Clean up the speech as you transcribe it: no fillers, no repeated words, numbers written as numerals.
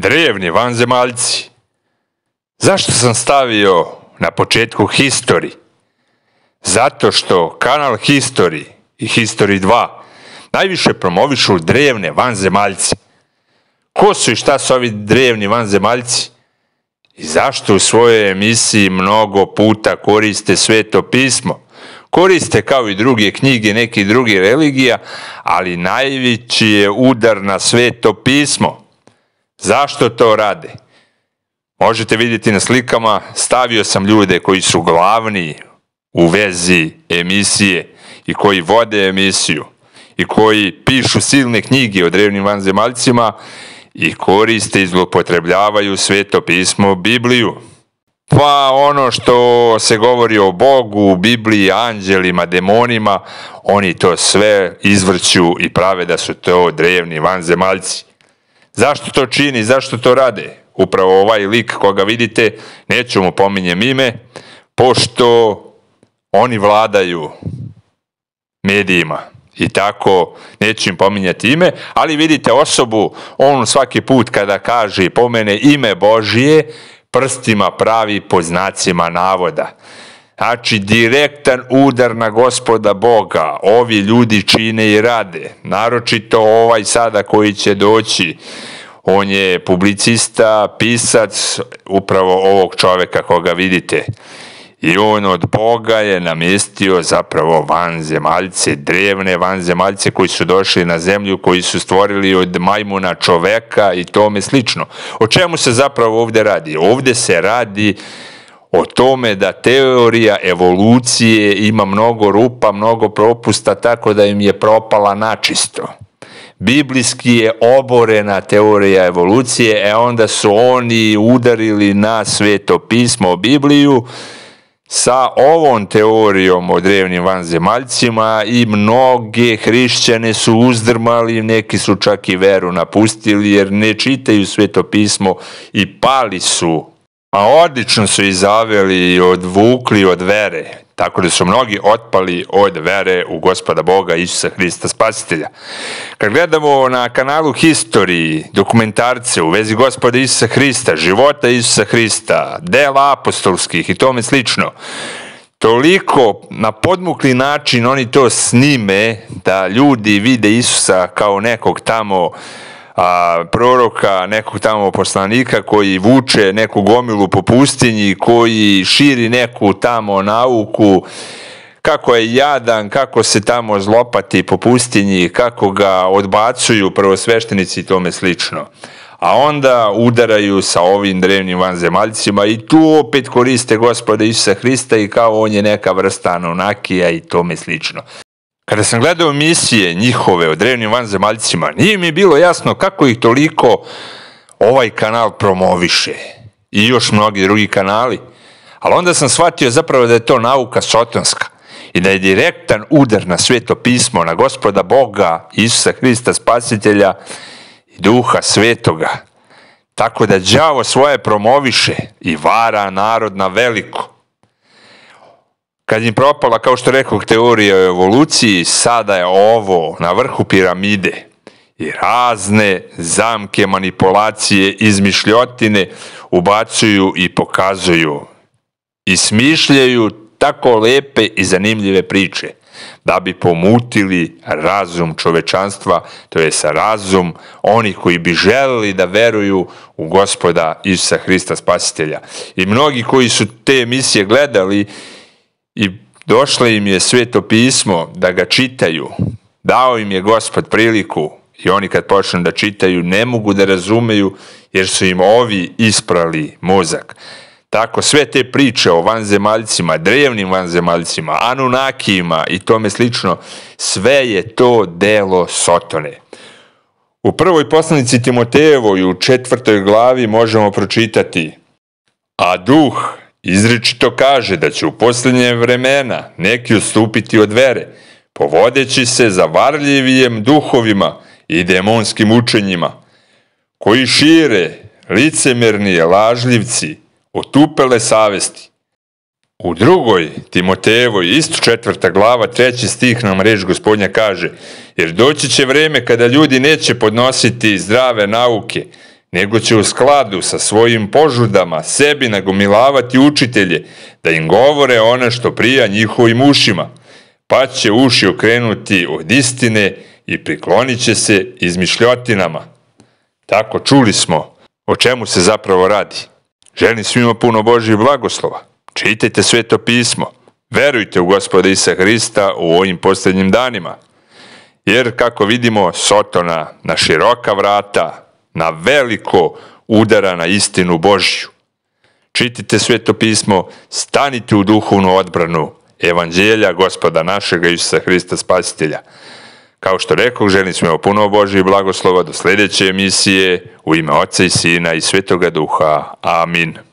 Drevni vanzemaljci. Zašto sam stavio na početku History? Zato što kanal History i History 2 najviše promovišu drevne vanzemaljce. Ko su i šta su ovi drevni vanzemaljci? I zašto u svojoj emisiji mnogo puta koriste Sveto pismo? Koriste kao i druge knjige nekih drugih religija, ali najveći je udar na Sveto pismo. Zašto to rade? Možete vidjeti na slikama, stavio sam ljude koji su glavni u vezi emisije i koji vode emisiju i koji pišu silne knjige o drevnim vanzemaljcima i koriste i zloupotrebljavaju Sveto pismo, Bibliju. Pa ono što se govori o Bogu, Bibliji, anđelima, demonima, oni to sve izvrću i prave da su to drevni vanzemaljci. Zašto to čini, zašto to rade? Upravo ovaj lik koga vidite, neću mu pominjem ime, pošto oni vladaju medijima i tako neću im pominjati ime, ali vidite osobu, on svaki put kada kaže i pomene ime Božije, prstima pravi pod znacima navoda. Znači, direktan udar na Gospoda Boga. Ovi ljudi čine i rade. Naročito ovaj sada koji će doći. On je publicista, pisac upravo ovog čoveka koga vidite. I on od Boga je namjestio zapravo vanzemaljce, drevne vanzemaljce koji su došli na zemlju, koji su stvorili od majmuna čoveka i tome slično. O čemu se zapravo ovdje radi? Ovdje se radi o tome da teorija evolucije ima mnogo rupa, mnogo propusta, tako da im je propala načisto. Biblijski je oborena teorija evolucije, onda su oni udarili na Sveto pismo, Bibliju, sa ovom teorijom o drevnim vanzemaljcima i mnoge hrišćane su uzdrmali, neki su čak i veru napustili jer ne čitaju Sveto pismo i pali su. A odlično su ih zaveli i odvukli od vere, tako da su mnogi otpali od vere u Gospoda Boga Isusa Hrista Spasitelja. Kad gledamo na kanalu History dokumentarce u vezi Gospoda Isusa Hrista, života Isusa Hrista, dela apostolskih i tome slično, toliko na podmukli način oni to snime da ljudi vide Isusa kao nekog tamo proroka, nekog tamo poslanika koji vuče neku gomilu po pustinji, koji širi neku tamo nauku, kako je jadan, kako se tamo zlopati po pustinji, kako ga odbacuju prvosveštenici i tome slično. A onda udaraju sa ovim drevnim vanzemaljcima i tu opet koriste Gospoda Isusa Hrista i kao on je neka vrsta Anunakija i tome slično. Kada sam gledao emisije njihove o drevnim vanzemaljcima, nije mi bilo jasno kako ih toliko ovaj kanal promoviše i još mnogi drugi kanali. Ali onda sam shvatio zapravo da je to nauka sotonska i da je direktan udar na Sveto pismo, na Gospoda Boga, Isusa Hrista Spasitelja i Duha Svetoga. Tako da đavo svoje promoviše i vara narod na veliko. Kad im propala, kao što rekao, teorija o evoluciji, sada je ovo na vrhu piramide. I razne zamke, manipulacije, izmišljotine ubacuju i pokazuju. I smišljaju tako lepe i zanimljive priče da bi pomutili razum čovečanstva, to je sa razum onih koji bi želeli da veruju u Gospoda Isusa Hrista Spasitelja. I mnogi koji su te emisije gledali i došlo im je Sveto pismo da ga čitaju, dao im je Gospod priliku i oni kad počnu da čitaju ne mogu da razumeju jer su im ovi isprali mozak. Tako sve te priče o vanzemaljcima, drevnim vanzemaljcima, Anunakijima i tome slično, sve je to delo Sotone. U prvoj poslanici Timotejevoj u 4. glavi možemo pročitati: a duh izričito kaže da će u posljednje vremena neki odstupiti od vere, povodeći se za varljivijim duhovima i demonskim učenjima, koji šire licemernije lažljivci, otupele savesti. U 2. Timotejevoj, isto 4. glava, 3. stih nam reč Gospodnja kaže: jer doći će vreme kada ljudi neće podnositi zdrave nauke, nego će u skladu sa svojim požudama sebi nagomilavati učitelje da im govore ono što prija njihovim ušima, pa će uši okrenuti od istine i priklonit će se izmišljotinama. Tako čuli smo o čemu se zapravo radi. Želim svima puno Božjih blagoslova. Čitajte Sveto pismo. Verujte u Gospoda Isusa Hrista u ovim posljednjim danima. Jer, kako vidimo, Sotona na široka vrata, na veliko udara na istinu Božju. Čitajte Sveto pismo, stanite u duhovnu odbranu Evanđelja Gospoda našega Isusa Hrista Spasitelja. Kao što rekao, želim svima puno Božjih blagoslova do sljedeće emisije u ime Oca i Sina i Svetoga Duha. Amin.